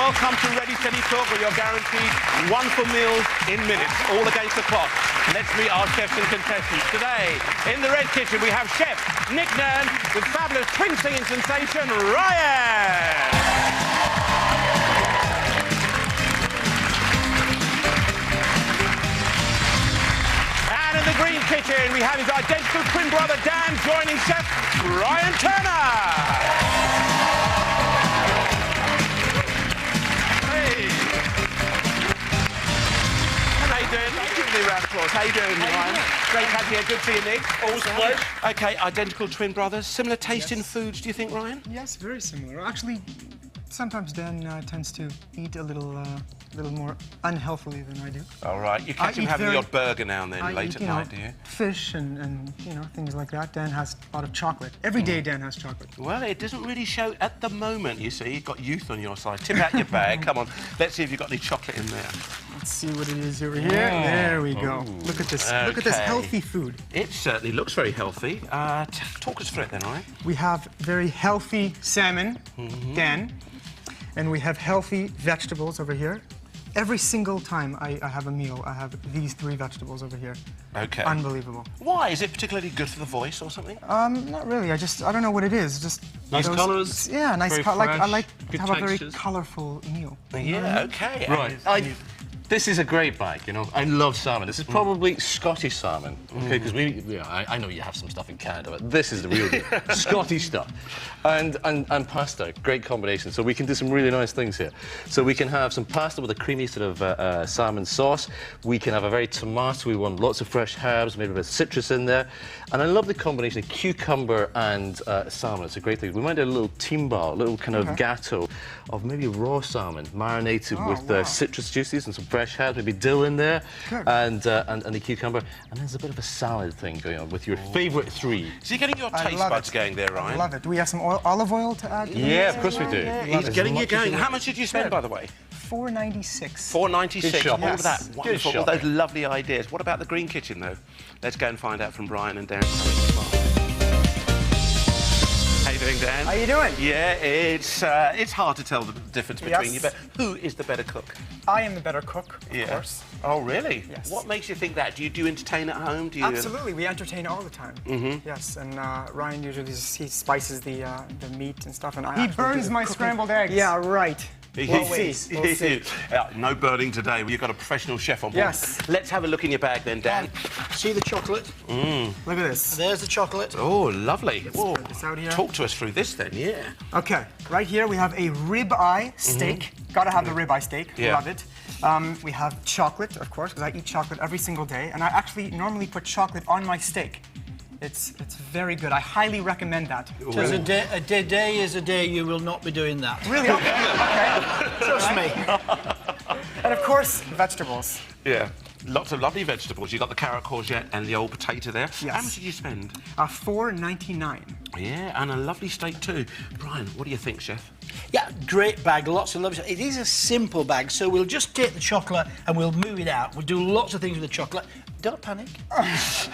Welcome to Ready, Steady, Talk, where you're guaranteed wonderful meals in minutes, all against the clock. Let's meet our chefs and contestants. Today, in the red kitchen, we have Chef RyanDan with fabulous twin singing sensation, Ryan. And in the green kitchen, we have his identical twin brother, Dan, joining Chef Ryan Turner. Round of applause. How you doing, Ryan? Great to have you here. Good to see you, Nick. Always a pleasure. OK, identical twin brothers. Similar taste in foods, do you think, Ryan? Yes, very similar. Actually, sometimes Dan tends to eat a little more unhealthily than I do. All right. You catch him having the odd burger now and then late at night, do you? Fish and things like that. Dan has a lot of chocolate. Every day Dan has chocolate. Well, it doesn't really show at the moment, you see. You've got youth on your side. Tip out your bag. Come on. Let's see if you've got any chocolate in there. Let's see what it is over here. There we go. Look at this. Okay. Look at this healthy food. It certainly looks very healthy. Talk us through it then, Ryan. We have very healthy salmon, Dan, and we have healthy vegetables over here. Every single time I have a meal, I have these 3 vegetables over here. Okay. Unbelievable. Why? Is it particularly good for the voice or something? Not really. I don't know what it is. Just nice colours. Yeah, nice colours. I like to have textures. a very colourful meal. Yeah, OK. Right. This is a great bag, you know. I love salmon. This is probably Scottish salmon, okay? Because I know you have some stuff in Canada, but this is the real deal. Scottish stuff. And pasta, great combination. So we can do some really nice things here. So we can have some pasta with a creamy sort of salmon sauce. We can have a very tomatoey one, lots of fresh herbs, maybe a bit of citrus in there. And I love the combination of cucumber and salmon. It's a great thing. We might do a little timbal, a little kind of gatto of maybe raw salmon marinated with citrus juices and some fresh herbs, maybe dill in there, and the cucumber, and there's a bit of a salad thing going on with your favourite 3. So you're getting your taste buds going there, Ryan? I love it. Do we have some olive oil to add? Yeah, of course we do. Yeah, he's getting you going. How much did you spend, by the way? $4.96. $4.96. All of that. Yes. Wonderful. All those lovely ideas. What about the green kitchen, though? Let's go and find out from Brian and Dan. How you doing, Dan? How you doing? Yeah, it's hard to tell the difference between you, but who is the better cook? I am the better cook, of course. Oh, really? Yes. What makes you think that? Do you entertain at home? Do you? Absolutely, we entertain all the time. Yes, and Ryan usually he spices the meat and stuff, and he burns my scrambled eggs. Yeah, right. We'll see. No burning today. You've got a professional chef on board. Yes. Let's have a look in your bag then, Dan. See the chocolate? Look at this. There's the chocolate. Oh, lovely. Oh, this out here. talk to us through this then, yeah. Okay, right here we have a ribeye steak. Gotta have the ribeye steak. Yeah. Love it. We have chocolate, of course, because I eat chocolate every single day, and I actually normally put chocolate on my steak. It's very good. I highly recommend that. Because a day is a day you will not be doing that. Really? Okay. Trust me. And of course, vegetables. Yeah. Lots of lovely vegetables. You've got the carrot, courgette, and the old potato there. Yes. How much did you spend? $4.99. Yeah, and a lovely steak too. Brian, what do you think, chef? Yeah, great bag, lots of lovely stuff. It is a simple bag, so we'll just take the chocolate and we'll move it out. We'll do lots of things with the chocolate. Don't panic.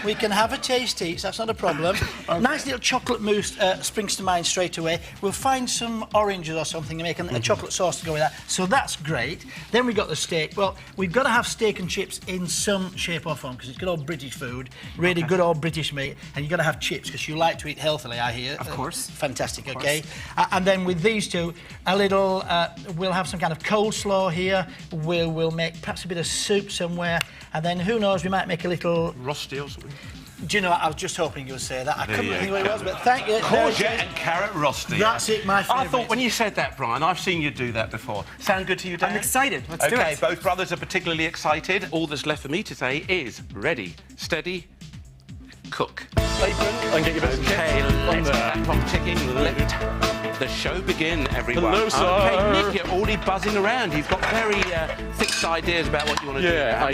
We can have a taste each, that's not a problem. Nice little chocolate mousse springs to mind straight away. We'll find some oranges or something and make a chocolate sauce to go with that. So that's great. Then we've got the steak. Well, we've got to have steak and chips in some shape or form because it's good old British food, really good old British meat, and you've got to have chips because you like to eat healthily, I hear. Of course. Fantastic, okay. And then with these two, a little, we'll have some kind of coleslaw here. We'll make perhaps a bit of soup somewhere, and then who knows, we might make a little Rosti or something? Do you know what? I was just hoping you would say that. I couldn't think what it was, but thank you. Courgette and carrot rosti. That's it, my favourite. I thought when you said that, Brian, I've seen you do that before. Sound good to you, Dan? I'm excited. Let's do it. OK, both brothers are particularly excited. All that's left for me to say is ready, steady, cook. Apron and get your bits of OK, let's get that clock ticking. Let the show begin, everyone. Hello, sir. OK, Nick, you're already buzzing around. You've got very fixed ideas about what you want to do. Yeah,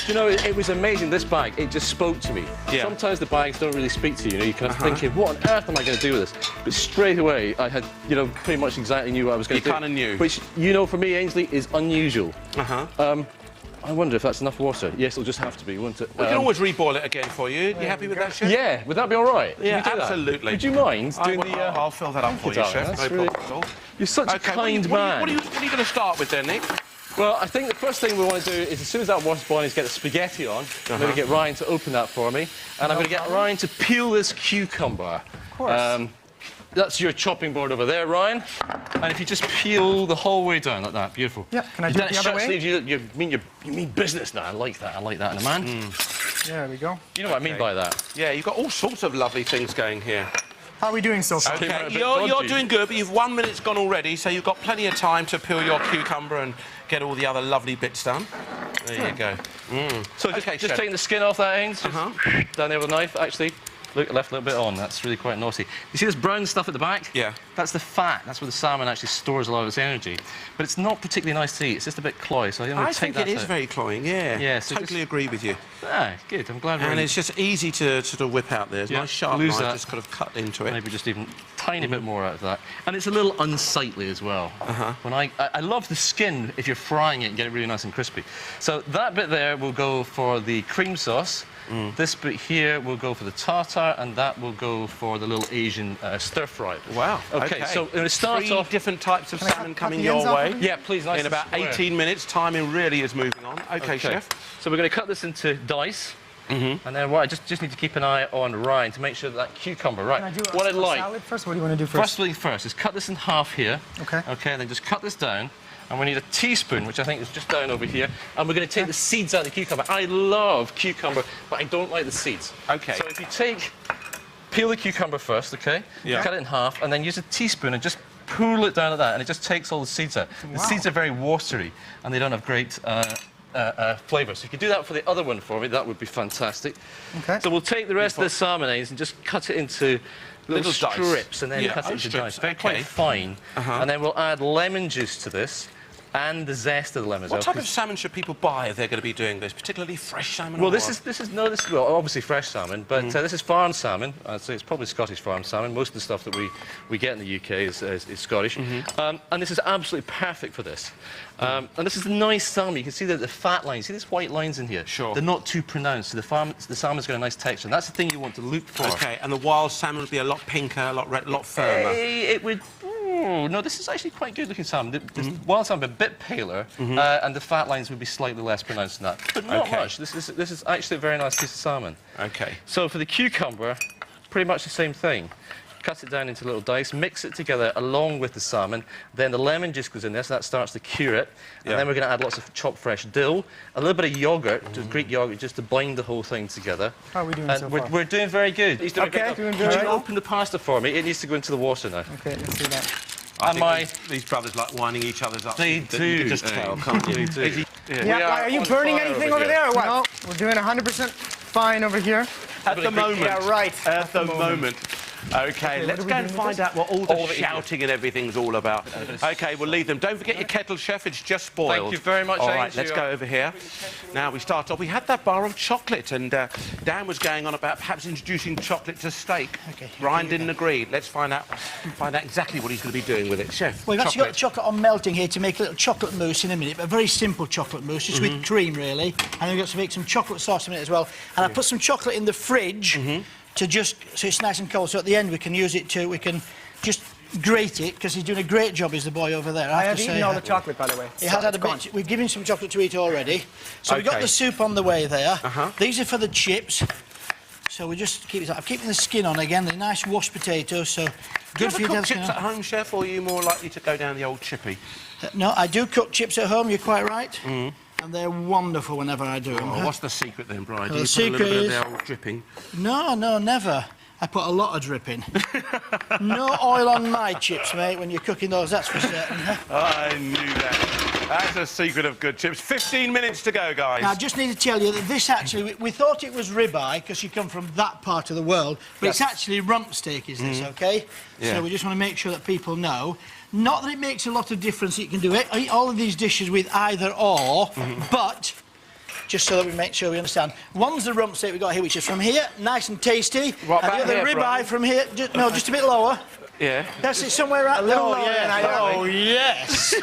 you know, it was amazing, this bag. It just spoke to me. Yeah. Sometimes the bags don't really speak to you, you know, you're kind of thinking, what on earth am I going to do with this? But straight away, I had, you know, pretty much exactly knew what I was going to do. You kind of knew. Which, you know, for me, Ainsley, is unusual. I wonder if that's enough water. Yes, it'll just have to be, won't it? We can always reboil it again for you. You happy with that, Chef? Yeah, would that be all right? Yeah, Can we do that? absolutely. Would you mind doing I'll fill that up for you, darling, Chef. that's No really- problem at all. You're such a kind man. What are you going to start with then, Nick? Well, I think the first thing we want to do is, as soon as that water's boiling, is get the spaghetti on. I'm going to get Ryan to open that for me. And I'm going to get Ryan to peel this cucumber. Of course. That's your chopping board over there, Ryan. And if you just peel the whole way down like that, beautiful. Yeah, can I do it the other way? Sleeves, you mean business now. I like that in a man. There we go. You know what I mean by that. Yeah, you've got all sorts of lovely things going here. How are we doing so far? Came out a Okay, bit you're dodgy. doing good, but you've 1 minute's gone already, so you've got plenty of time to peel your cucumber and get all the other lovely bits done. There you go. So Okay, just Chef. taking the skin off that end, just down there with a knife, actually. Look, left a little bit on. That's really quite naughty. You see this brown stuff at the back? Yeah. That's the fat. That's where the salmon actually stores a lot of its energy. But it's not particularly nice to eat. It's just a bit cloy, so I'm going I to take think that it is out. very cloying, yeah. Yeah, so totally agree with you. Ah, good. I'm glad we're And in. it's just easy to sort of whip out there. It's Yeah, nice sharp lose knife, that. just kind of cut into it. Maybe just even tiny bit more out of that. And it's a little unsightly as well. When I love the skin if you're frying it and get it really nice and crispy. So that bit there will go for the cream sauce. This bit here will go for the tartar, and that will go for the little Asian stir fry. Wow. Okay, so we're going to start 3 off. different types of salmon cut coming the ends your off way. of Yeah, please. Nice In and about square. 18 minutes, timing really is moving on. Okay, Chef. So we're going to cut this into dice. And then what I just need to keep an eye on Ryan to make sure that cucumber, right? Can I do what I'd a like. salad first? What do you want to do First first? thing first is cut this in half here. Okay. Okay, and then just cut this down. And we need a teaspoon, which I think is just down over here. And we're going to take the seeds out of the cucumber. I love cucumber, but I don't like the seeds. Okay. So if you peel the cucumber first, okay? Yeah. Cut it in half, and then use a teaspoon and just pull it down like that, and it just takes all the seeds out. The seeds are very watery, and they don't have great flavour. So if you could do that for the other one for me, that would be fantastic. Okay. So we'll take the rest of the salmon eggs and just cut it into little Dice. strips, and then Yeah, cut it into strips, dice. Very okay. quite fine. And then we'll add lemon juice to this, and the zest of the lemon. What type of salmon should people buy if they're going to be doing this? Particularly fresh salmon? Well, or this is well, obviously fresh salmon, but this is farm salmon. So it's probably Scottish farm salmon. Most of the stuff that we get in the UK is Scottish, and this is absolutely perfect for this. And this is a nice salmon. You can see the fat lines. See these white lines in here? Sure. They're not too pronounced. So the salmon's got a nice texture, and that's the thing you want to look for. Okay, and the wild salmon would be a lot pinker, a lot red, a lot firmer. It would. No, this is actually quite good looking salmon. The wild salmon would be a bit paler, and the fat lines would be slightly less pronounced than that. But not Okay. much. This is actually a very nice piece of salmon. Okay. So for the cucumber, pretty much the same thing. Cut it down into little dice, mix it together along with the salmon. Then the lemon juice goes in there, so that starts to cure it. And then we're going to add lots of chopped fresh dill, a little bit of yogurt, just Greek yogurt, just to bind the whole thing together. How are we doing And so we're, far? we're doing very good. He's doing a Okay, great job. doing Could good. you open the pasta for me? It needs to go into the water now. Okay, let's do that. I And think these brothers like winding each other's up. They You do. can just tell, can't you? They do. Yeah, are you on burning fire anything over over here. there or what? No, we're doing 100% fine over here. At the moment. Yeah, right. At the moment. Okay, let's what are we go and doing with find this? out what all the All of it is shouting and everything's all about. Okay, we'll leave them. Don't forget your kettle, Chef. It's just boiled. Thank you very much, All James. right, let's You go are- over here. Now we start off. We had that bar of chocolate, and Dan was going on about perhaps introducing chocolate to steak. Okay, Ryan here you didn't agree. Let's find out exactly what he's going to be doing with it, Chef. Well, we've actually got the chocolate on melting here to make a little chocolate mousse in a minute, but a very simple chocolate mousse, just with cream, really. And then we've got to make some chocolate sauce in a minute as well. And I put some chocolate in the fridge to just, so it's nice and cold, so at the end we can use it to, we can just grate it, because he's doing a great job, is the boy over there. I have have to eaten say. all the chocolate, by the way. He has had a It's gone. bit, we've given him some chocolate to eat already. So we've got Okay. the soup on the way there. These are for the chips. So we just keep it, I'm keeping the skin on again, the nice washed potatoes, so Do you good ever for you to cook have chips skin at home, Chef, or are you more likely to go down the old chippy? on. No, I do cook chips at home, you're quite right. And they're wonderful whenever I do them. Oh, what's the secret then, Brian? Do The you put a little secret bit is- of the old dripping? No, never. I put a lot of dripping. No oil on my chips, mate, when you're cooking those, that's for certain. I knew that. That's a secret of good chips. 15 minutes to go, guys. Now, I just need to tell you that this actually, we thought it was ribeye because you come from that part of the world, but it's actually rump steak, is this, okay? Yeah. So we just want to make sure that people know. Not that it makes a lot of difference, you can do it. Eat all of these dishes with either or, but just so that we make sure we understand. One's the rump steak we got here, which is from here, nice and tasty. What and about the other here, ribeye Brian? from here, just a bit lower. Yeah. That's it, somewhere out there. little lower than I am. Oh, yes.